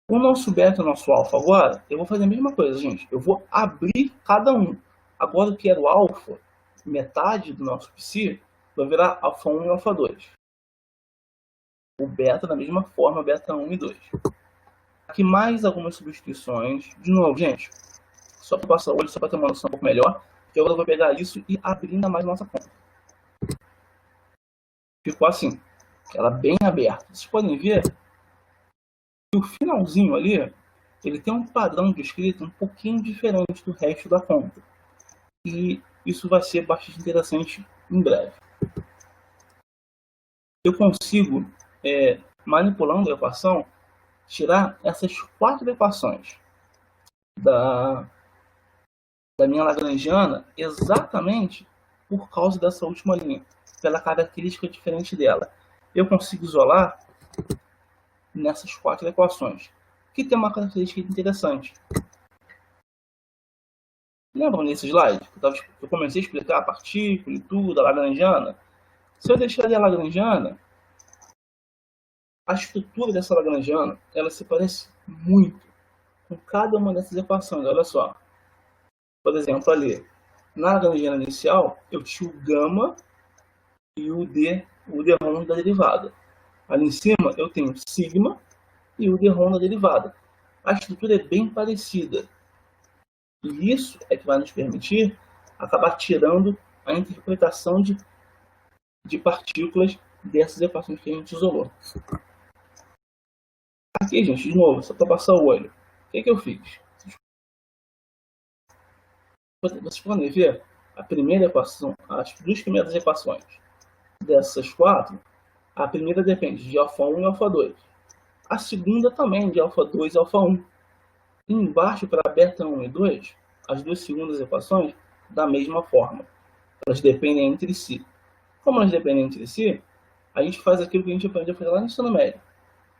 O nosso beta e o nosso alfa agora, eu vou fazer a mesma coisa, gente. Eu vou abrir cada um. Agora eu quero alfa, metade do nosso Psi, vai virar alfa 1 e alfa 2. O beta da mesma forma, beta 1 e 2. Aqui mais algumas substituições. De novo, gente, só para passar o olho, só para ter uma noção um pouco melhor, que agora eu vou pegar isso e abrir ainda mais nossa conta. Ficou assim, ela bem aberta. Vocês podem ver que o finalzinho ali, ele tem um padrão de escrita um pouquinho diferente do resto da conta. E isso vai ser bastante interessante em breve. Eu consigo, manipulando a equação, tirar essas 4 equações da minha lagrangiana exatamente por causa dessa última linha, pela característica diferente dela. Eu consigo isolar nessas 4 equações, que tem uma característica interessante. Lembram nesse slide que eu comecei a explicar a partícula e tudo, a lagrangiana? Se eu deixar ali a lagrangiana, a estrutura dessa lagrangiana, ela se parece muito com cada uma dessas equações. Olha só. Por exemplo, ali, na lagrangiana inicial, eu tinha o gama e o d-rom da derivada. Ali em cima, eu tenho sigma e o d-rom da derivada. A estrutura é bem parecida. E isso é que vai nos permitir acabar tirando a interpretação de partículas dessas equações que a gente isolou. Aqui, gente, de novo, só para passar o olho. O que eu fiz? Vocês podem ver a primeira equação, as 2 primeiras equações dessas 4. A primeira depende de alfa 1 e alfa 2. A segunda também de alfa 2 e alfa 1. E embaixo, para beta 1 e 2, as 2 segundas equações da mesma forma. Elas dependem entre si. Como elas dependem entre si, a gente faz aquilo que a gente aprendeu a fazer lá no ensino médio.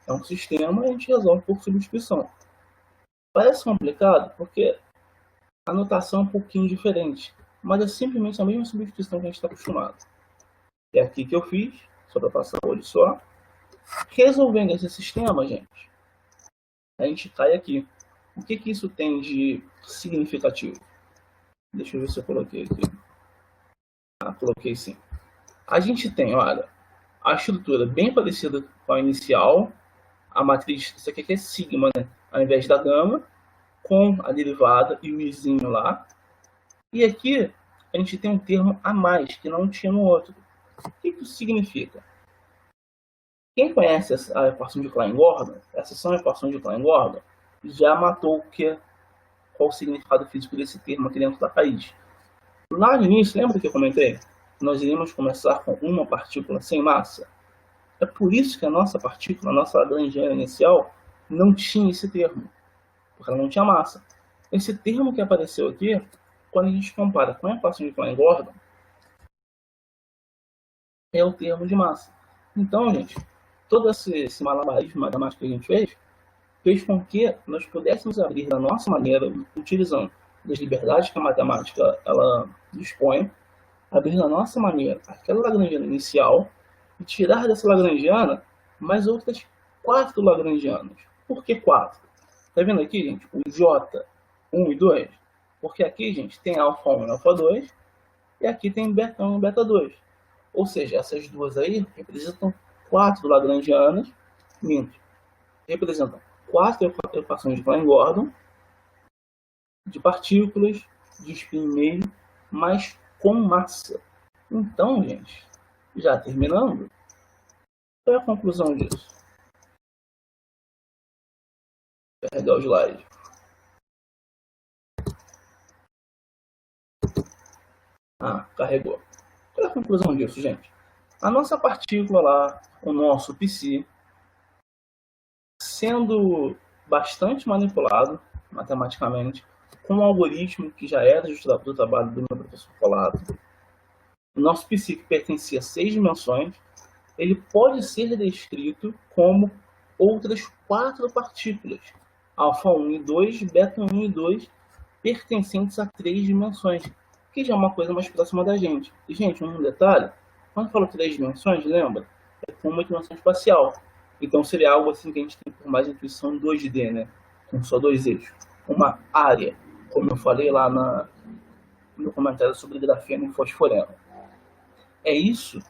É um sistema e a gente resolve por substituição. Parece complicado porque a notação é um pouquinho diferente, mas é simplesmente a mesma substituição que a gente está acostumado. É aqui que eu fiz, só para passar o olho só. Resolvendo esse sistema, gente, a gente cai aqui. O que isso tem de significativo? Deixa eu ver se eu coloquei aqui. Coloquei sim. A gente tem, olha, a estrutura bem parecida com a inicial. A matriz, isso aqui é sigma, né? Ao invés da gama, com a derivada e o izinho lá. E aqui a gente tem um termo a mais, que não tinha no outro. O que isso significa? Quem conhece a equação de Klein-Gordon, essa são a equação de Klein-Gordon, já matou qual o significado físico desse termo aqui dentro da raiz. Lá no início, lembra que eu comentei? Nós iríamos começar com uma partícula sem massa. É por isso que a nossa partícula, a nossa lagrangiana inicial, não tinha esse termo, porque ela não tinha massa. Esse termo que apareceu aqui, quando a gente compara com a equação de Klein-Gordon, é o termo de massa. Então, gente, todo esse malabarismo matemático que a gente fez fez com que nós pudéssemos abrir da nossa maneira, utilizando das liberdades que a matemática ela dispõe, abrir da nossa maneira aquela lagrangiana inicial e tirar dessa lagrangiana mais outras 4 lagrangianas. Por que 4? Tá vendo aqui, gente, o J1 e 2? Porque aqui, gente, tem alfa 1 e alfa 2, e aqui tem beta 1 e beta 2. Ou seja, essas duas aí representam 4 lagrangianas, representam 4 equações de Klein-Gordon, de partículas, de spin meio, mas com massa. Então, gente, já terminando, qual é a conclusão disso? Vou carregar o slide. Carregou. Qual é a conclusão disso, gente? A nossa partícula lá, o nosso psi, sendo bastante manipulado matematicamente, com um algoritmo que já era do trabalho do meu professor Colato, o nosso psi, que pertencia a 6 dimensões, ele pode ser descrito como outras 4 partículas, alfa 1 e 2, beta 1 e 2, pertencentes a 3 dimensões, que já é uma coisa mais próxima da gente. E, gente, um detalhe, quando eu falo 3 dimensões, lembra? É como uma dimensão espacial. Então seria algo assim que a gente tem por mais intuição 2D, né? Com só 2 eixos. Uma área, como eu falei lá no comentário sobre grafeno e fosforeno. É isso,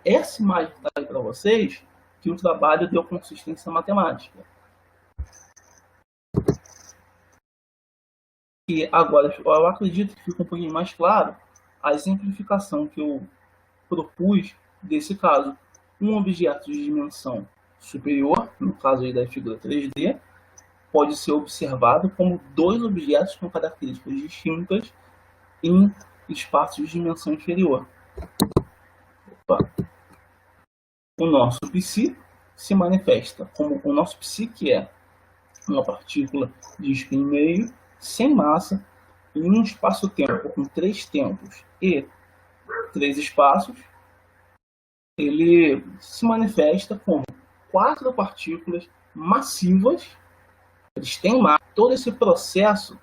essa imagem que está para vocês, que o trabalho deu consistência matemática. E agora, eu acredito que fica um pouquinho mais claro a exemplificação que eu propus desse caso. Um objeto de dimensão superior, no caso aí da figura 3D, pode ser observado como 2 objetos com características distintas em espaços de dimensão inferior. O nosso psi se manifesta como o nosso psi, que é uma partícula de spin meio, sem massa, em um espaço-tempo com 3 tempos e 3 espaços. Ele se manifesta como 4 partículas massivas. Eles têm massa. Todo esse processo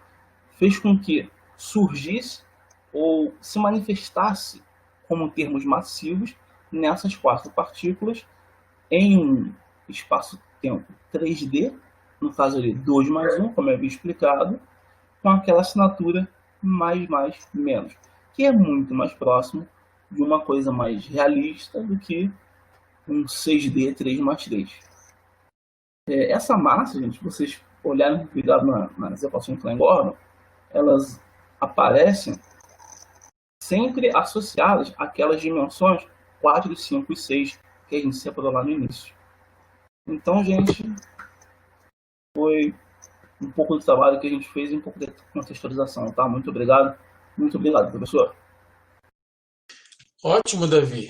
fez com que surgisse ou se manifestasse como termos massivos nessas 4 partículas em um espaço-tempo 3D, no caso ali 2 mais 1, como eu havia explicado, com aquela assinatura mais, menos, que é muito mais próximo de uma coisa mais realista do que um 6D 3 mais 3. Essa massa, gente, vocês olharem com cuidado nas equações de Klein-Gordon, elas aparecem sempre associadas àquelas dimensões 4, 5 e 6 que a gente separou lá no início. Então, gente, foi um pouco do trabalho que a gente fez e um pouco de contextualização, tá? Muito obrigado, professor. Ótimo, Davi.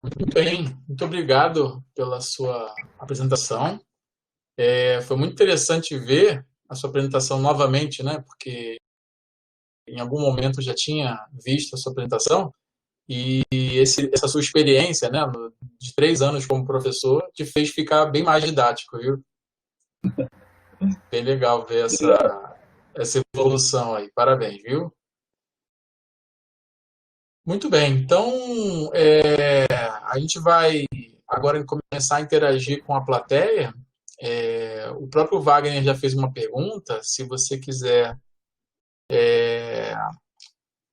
Muito bem, muito obrigado pela sua apresentação. Foi muito interessante ver a sua apresentação novamente, né? Porque em algum momento eu já tinha visto a sua apresentação e essa sua experiência, né, de 3 anos como professor, te fez ficar bem mais didático, viu? Bem legal ver essa evolução aí. Parabéns, viu? Muito bem, então a gente vai agora começar a interagir com a plateia. O próprio Wagner já fez uma pergunta, se você quiser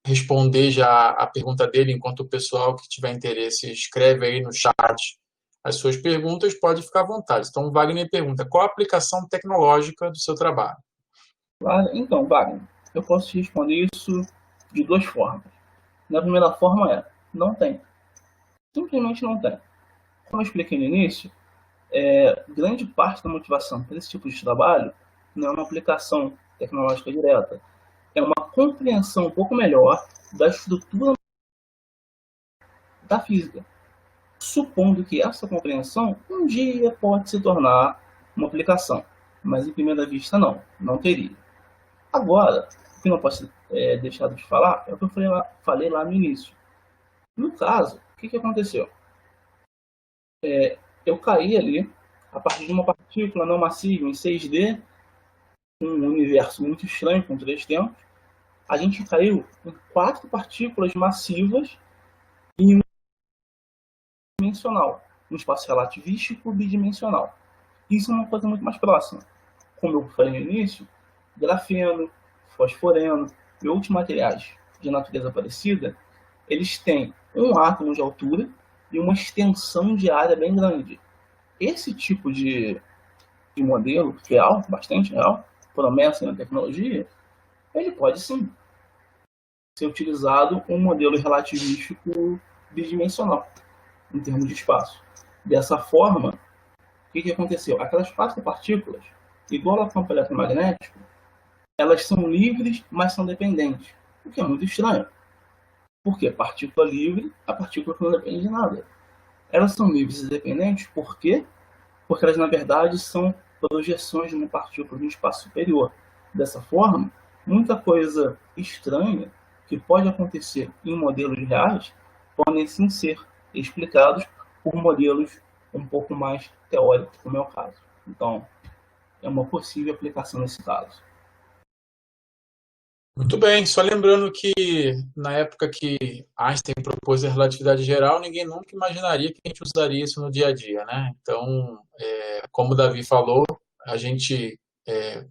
responder já a pergunta dele, enquanto o pessoal que tiver interesse escreve aí no chat as suas perguntas, pode ficar à vontade. Então, o Wagner pergunta, qual a aplicação tecnológica do seu trabalho? Então, Wagner, eu posso te responder isso de 2 formas. Na primeira forma não tem. Simplesmente não tem. Como eu expliquei no início, grande parte da motivação para esse tipo de trabalho não é uma aplicação tecnológica direta. É uma compreensão um pouco melhor da estrutura da física. Supondo que essa compreensão um dia pode se tornar uma aplicação. Mas, em primeira vista, não teria. Agora, o que não posso deixar de falar é o que eu falei lá no início. No caso, o que aconteceu? Eu caí ali, a partir de uma partícula não massiva em 6D, um universo muito estranho com 3 tempos, a gente caiu em 4 partículas massivas em um dimensional, um espaço relativístico bidimensional. Isso é uma coisa muito mais próxima. Como eu falei no início, grafeno, fosforeno e outros materiais de natureza parecida, eles têm um átomo de altura e uma extensão de área bem grande. Esse tipo de modelo real, bastante real, promessa na tecnologia, ele pode sim ser utilizado um modelo relativístico bidimensional, em termos de espaço. Dessa forma, o que aconteceu? Aquelas 4 partículas, igual ao campo eletromagnético, elas são livres, mas são dependentes, o que é muito estranho. Por quê? Partícula livre, a partícula que não depende de nada. Elas são livres e dependentes, por quê? Porque elas, na verdade, são projeções de uma partícula de um espaço superior. Dessa forma, muita coisa estranha que pode acontecer em modelos reais podem sim ser explicados por modelos um pouco mais teóricos, como é o caso. Então, é uma possível aplicação nesse caso. Muito bem, só lembrando que na época que Einstein propôs a relatividade geral, ninguém nunca imaginaria que a gente usaria isso no dia a dia, né? Então, como o Davi falou, a gente,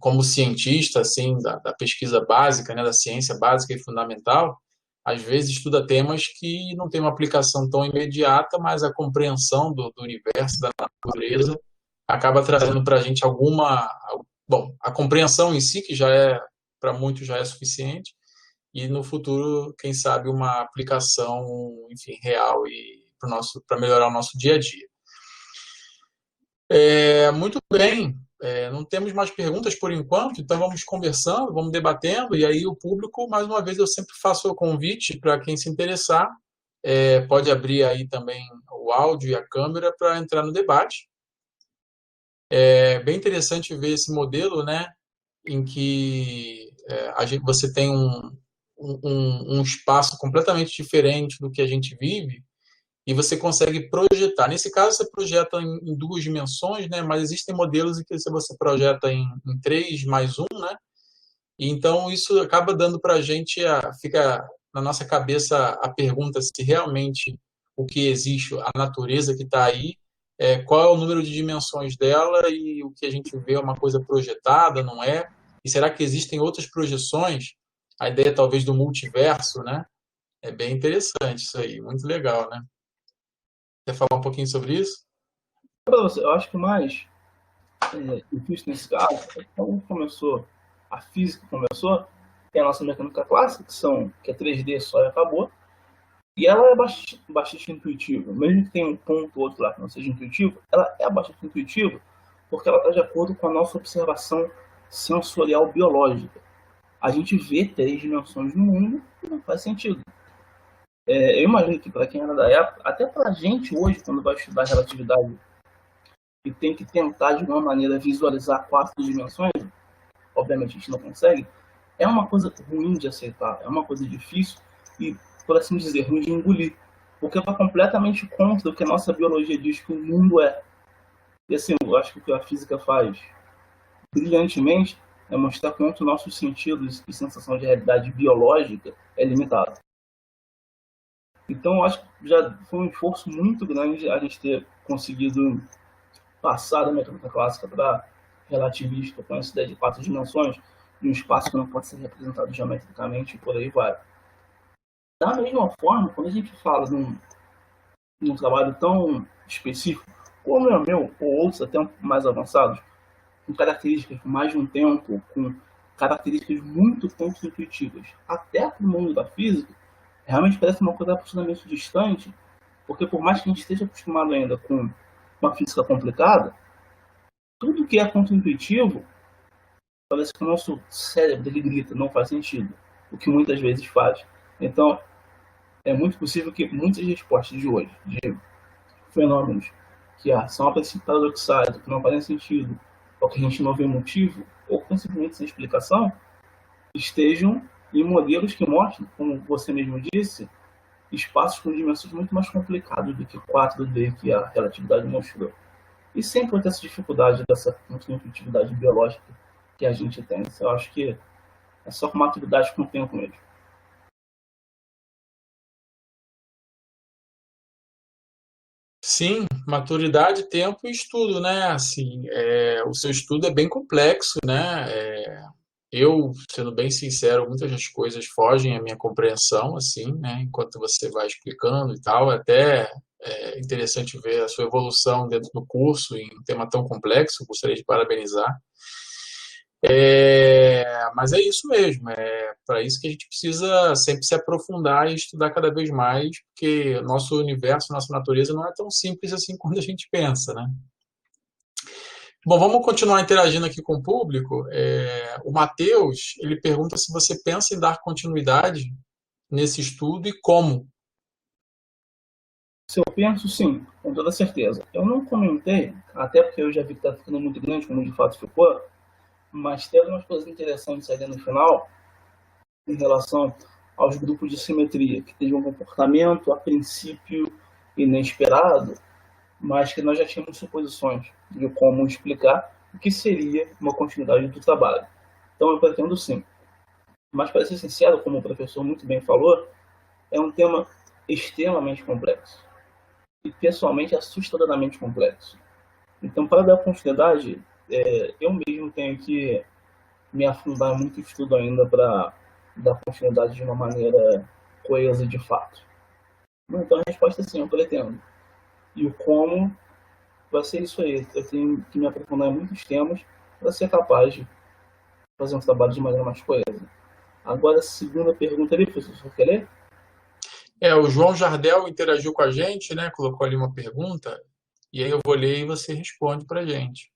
como cientista, assim, da pesquisa básica, né, da ciência básica e fundamental, às vezes estuda temas que não têm uma aplicação tão imediata, mas a compreensão do universo, da natureza, acaba trazendo para a gente alguma... Bom, a compreensão em si, que já é, para muitos, já é suficiente, e no futuro, quem sabe, uma aplicação, enfim, real e para melhorar o nosso dia a dia. Muito bem, não temos mais perguntas por enquanto, então vamos conversando, vamos debatendo, e aí o público, mais uma vez, eu sempre faço o convite para quem se interessar, pode abrir aí também o áudio e a câmera para entrar no debate. É bem interessante ver esse modelo, né, em que você tem um espaço completamente diferente do que a gente vive, e você consegue projetar. Nesse caso, você projeta em 2 dimensões, né? Mas existem modelos em que você projeta em 3 mais 1, né? E então isso acaba dando para a gente, fica na nossa cabeça a pergunta se realmente o que existe, a natureza que está aí, qual é o número de dimensões dela, e o que a gente vê é uma coisa projetada, não é? E será que existem outras projeções? A ideia talvez do multiverso, né? É bem interessante isso aí, muito legal, né? Quer falar um pouquinho sobre isso? Eu acho que o mais difícil nesse caso é que quando a física começou, tem a nossa mecânica clássica, que é 3D só e acabou, e ela é bastante intuitiva. Mesmo que tenha um ponto ou outro lá que não seja intuitivo, ela é bastante intuitiva porque ela está de acordo com a nossa observação sensorial biológica. A gente vê 3 dimensões no mundo e não faz sentido. Eu imagino que para quem era da época, até para a gente hoje, quando vai estudar relatividade e tem que tentar de alguma maneira visualizar 4 dimensões, obviamente a gente não consegue, é uma coisa ruim de aceitar, é uma coisa difícil e, por assim dizer, ruim de engolir, porque está completamente contra o que a nossa biologia diz que o mundo é. E assim, eu acho que o que a física faz brilhantemente é mostrar quanto nossos sentidos e sensação de realidade biológica é limitado. Então, eu acho que já foi um esforço muito grande a gente ter conseguido passar da mecânica clássica para relativística, com essa ideia de 4 dimensões, de um espaço que não pode ser representado geometricamente e por aí vai. Da mesma forma, quando a gente fala de um trabalho tão específico, como é o meu, ou outros até mais avançados, com características com mais de um tempo, com características muito pouco intuitivas, até para o mundo da física, realmente parece uma coisa absolutamente distante, porque por mais que a gente esteja acostumado ainda com uma física complicada, tudo que é contra-intuitivo, parece que o nosso cérebro ele grita, não faz sentido, o que muitas vezes faz. Então, é muito possível que muitas respostas de hoje, de fenômenos que são a princípio paradoxais, que não fazem sentido, ou que a gente não vê motivo, ou simplesmente sem explicação, estejam em modelos que mostram, como você mesmo disse, espaços com dimensões muito mais complicadas do que 4D que a relatividade mostrou. E sempre vai ter essa dificuldade dessa intuitividade biológica que a gente tem. Eu acho que é só uma atividade com o tempo mesmo. Sim, maturidade, tempo e estudo, né? Assim, o seu estudo é bem complexo, né? Eu, sendo bem sincero, muitas das coisas fogem à minha compreensão, assim, né? Enquanto você vai explicando e tal, até é interessante ver a sua evolução dentro do curso em um tema tão complexo. Gostaria de parabenizar. Mas é isso mesmo, é para isso que a gente precisa sempre se aprofundar e estudar cada vez mais, porque nosso universo, nossa natureza não é tão simples assim quando a gente pensa, né? Bom, vamos continuar interagindo aqui com o público. O Matheus, ele pergunta se você pensa em dar continuidade nesse estudo e como. Se eu penso, sim, com toda certeza. Eu não comentei, até porque eu já vi que está ficando muito grande, como de fato ficou, mas tem algumas coisas interessantes ali no final, em relação aos grupos de simetria, que teve um comportamento, a princípio, inesperado, mas que nós já tínhamos suposições de como explicar o que seria uma continuidade do trabalho. Então, eu pretendo sim. Mas, para ser sincero, como o professor muito bem falou, é um tema extremamente complexo e, pessoalmente, assustadoramente complexo. Então, para dar continuidade, eu mesmo tenho que me afundar muito em estudo ainda para dar continuidade de uma maneira coesa de fato. Então, a resposta é sim, eu pretendo. E o como vai ser isso aí. Eu tenho que me aprofundar em muitos temas para ser capaz de fazer um trabalho de maneira mais coesa. Agora, a segunda pergunta ali, professor, quer ler? O João Jardel interagiu com a gente, né? Colocou ali uma pergunta, e aí eu vou ler e você responde para a gente.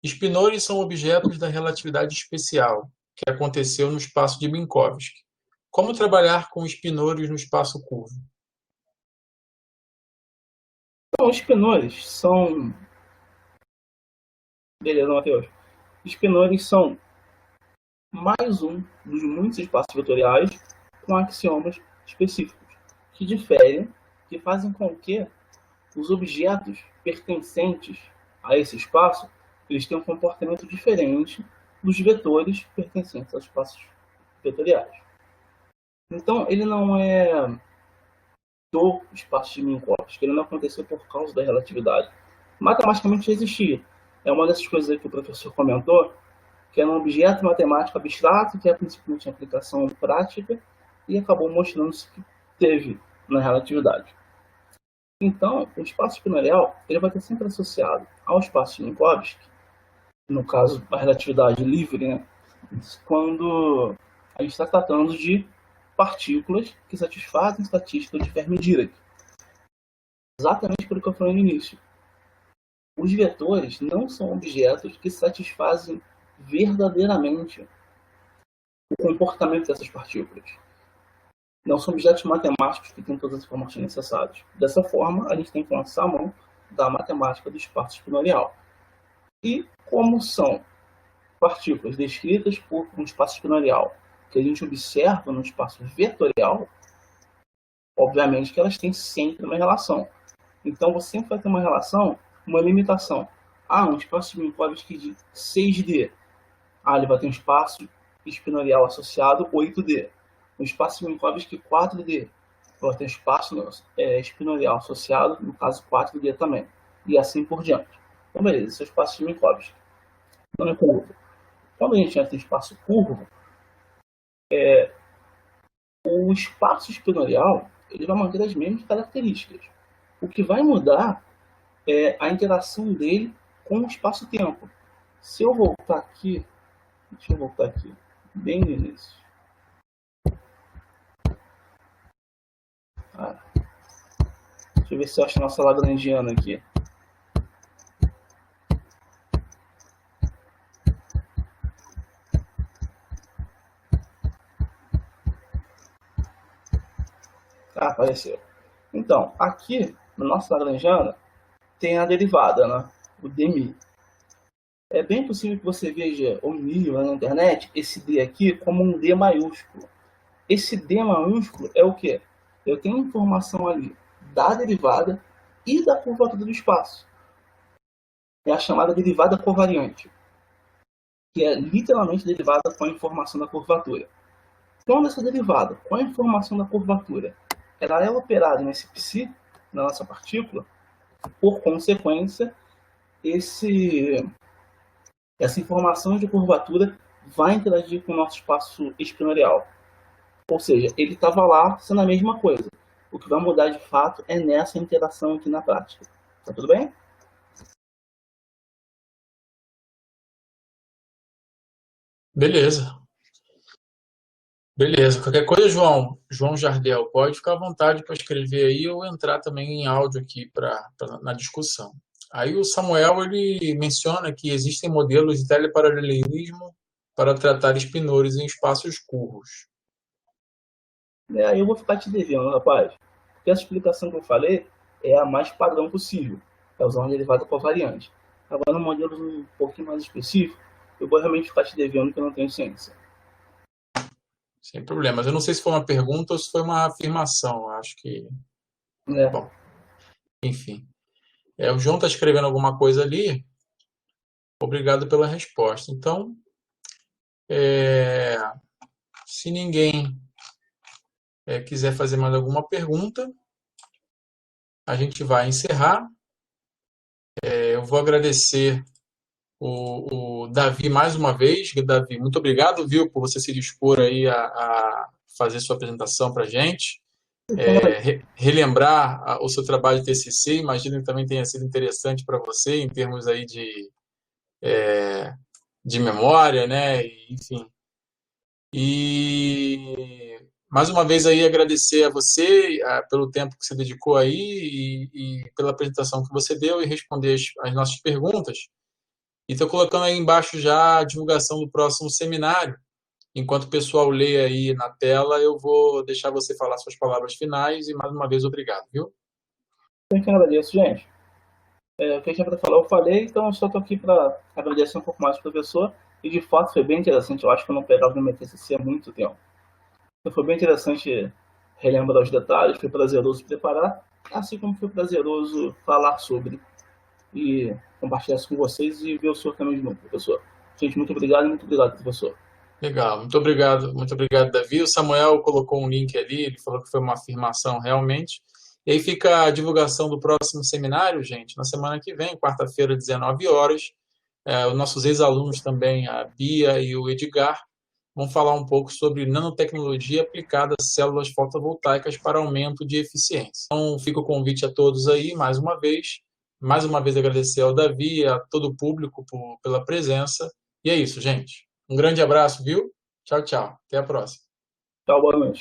Espinores são objetos da relatividade especial, que aconteceu no espaço de Minkowski. Como trabalhar com espinores no espaço curvo? Então, os penores são. Beleza, Matheus. Os penores são mais um dos muitos espaços vetoriais com axiomas específicos, que diferem, que fazem com que os objetos pertencentes a esse espaço eles têm um comportamento diferente dos vetores pertencentes aos espaços vetoriais. Então, ele não é do espaço de Minkowski, ele não aconteceu por causa da relatividade. Matematicamente existia. É uma dessas coisas aí que o professor comentou, que era um objeto matemático abstrato que a princípio não tinha aplicação prática e acabou mostrando-se que teve na relatividade. Então, o espaço espinorial ele vai estar sempre associado ao espaço de Minkowski, no caso, a relatividade livre, né? Quando a gente está tratando de partículas que satisfazem a estatística de Fermi-Dirac. Exatamente pelo que eu falei no início. Os vetores não são objetos que satisfazem verdadeiramente o comportamento dessas partículas. Não são objetos matemáticos que têm todas as informações necessárias. Dessa forma, a gente tem que lançar a mão da matemática do espaço espinorial. E como são partículas descritas por um espaço espinorial que a gente observa no espaço vetorial, obviamente que elas têm sempre uma relação. Então, você sempre vai ter uma relação, uma limitação. Um espaço de Minkowski de 6D. Ele vai ter um espaço espinorial associado 8D. Um espaço de Minkowski 4D. Vai ter um espaço espinorial associado, no caso 4D também. E assim por diante. Então, beleza, esse é o espaço de Minkowski. Não é curvo. Quando a gente entra em espaço curvo, o espaço espinorial ele vai manter as mesmas características. O que vai mudar é a interação dele com o espaço-tempo. Se eu voltar aqui, deixa eu voltar aqui, bem no início. Deixa eu ver se eu acho a nossa lagrangiana aqui. Apareceu. Então, aqui, na nossa lagrangiana, tem a derivada, né? O dmi. É bem possível que você veja ou livro na internet esse D aqui como um D maiúsculo. Esse D maiúsculo é o quê? Eu tenho informação ali da derivada e da curvatura do espaço. é a chamada derivada covariante, que é literalmente derivada com a informação da curvatura. Quando essa derivada com a informação da curvatura ela é operada nesse psi, na nossa partícula, por consequência, essa informação de curvatura vai interagir com o nosso espaço espinorial. Ou seja, ele estava lá sendo a mesma coisa. O que vai mudar de fato é nessa interação aqui na prática. Tá tudo bem? Beleza. Beleza. Qualquer coisa, João Jardel, pode ficar à vontade para escrever aí ou entrar também em áudio aqui na discussão. Aí o Samuel ele menciona que existem modelos de teleparalelismo para tratar espinores em espaços curvos. Aí eu vou ficar te devendo, rapaz. Porque essa explicação que eu falei é a mais padrão possível. É usar uma derivada covariante. Agora, um modelo um pouquinho mais específico, eu vou realmente ficar te devendo que eu não tenho ciência. Sem problemas. Eu não sei se foi uma pergunta ou se foi uma afirmação. Acho que. Bom, enfim. O João está escrevendo alguma coisa ali. Obrigado pela resposta. Então, se ninguém quiser fazer mais alguma pergunta, a gente vai encerrar. Eu vou agradecer o Davi mais uma vez. Davi, muito obrigado, viu, por você se dispor aí a fazer sua apresentação para a gente. Relembrar o seu trabalho de TCC, imagino que também tenha sido interessante para você em termos aí de memória, né? Enfim. E mais uma vez aí agradecer a você pelo tempo que você dedicou aí e pela apresentação que você deu e responder as nossas perguntas. E estou colocando aí embaixo já a divulgação do próximo seminário. Enquanto o pessoal lê aí na tela, eu vou deixar você falar suas palavras finais e mais uma vez obrigado, viu? Eu que agradeço, gente. O que eu tinha para falar, eu falei, então eu só estou aqui para agradecer um pouco mais ao professor. E de fato foi bem interessante. Eu acho que eu não pegava no meu TCC há muito tempo. Então foi bem interessante relembrar os detalhes, foi prazeroso preparar, assim como foi prazeroso falar sobre e compartilhar isso com vocês e ver o senhor também de novo, professor. Gente, muito obrigado, professor. Legal, muito obrigado, Davi. O Samuel colocou um link ali, ele falou que foi uma afirmação realmente. E aí fica a divulgação do próximo seminário, gente, na semana que vem, quarta-feira, 19 horas. Os nossos ex-alunos também, a Bia e o Edgar, vão falar um pouco sobre nanotecnologia aplicada a células fotovoltaicas para aumento de eficiência. Então, fica o convite a todos aí, mais uma vez. Mais uma vez agradecer ao Davi e a todo o público pela presença. E é isso, gente. Um grande abraço, viu? Tchau, tchau. Até a próxima. Tchau, boa noite.